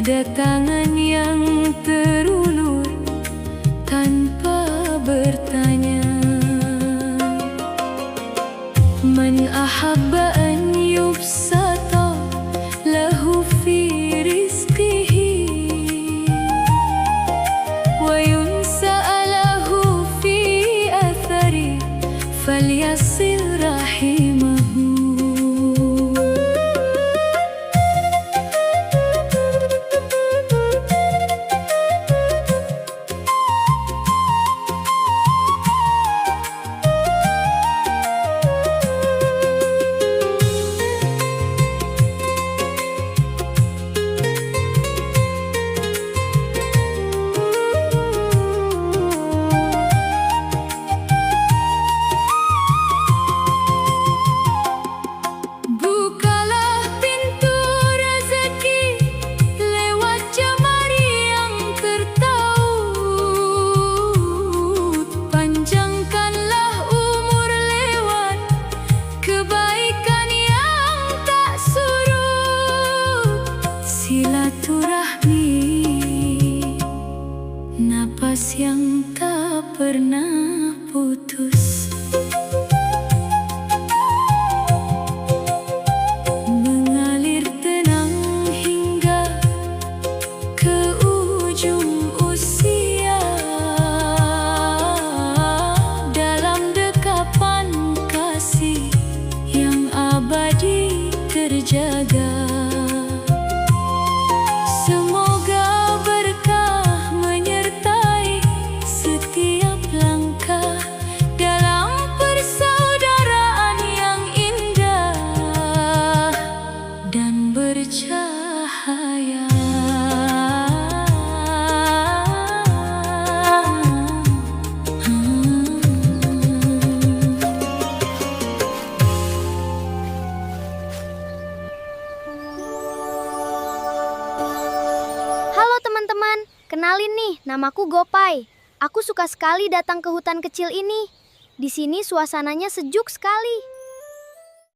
Ada tangan yang terulur tanpa bertanya. Man ahabba an yubsata lahu fi rizqihi wa yunsa'alahu fi athari falyasil rahimahu. Silaturahmi, napas yang tak pernah putus, mengalir tenang hingga ke ujung usia. Dalam dekapan kasih yang abadi terjaga. Semoga berkah menyertai setiap langkah dalam persaudaraan yang indah dan bercahaya. Halo teman-teman, kenalin nih, namaku Gopai. Aku suka sekali datang ke hutan kecil ini. Di sini suasananya sejuk sekali.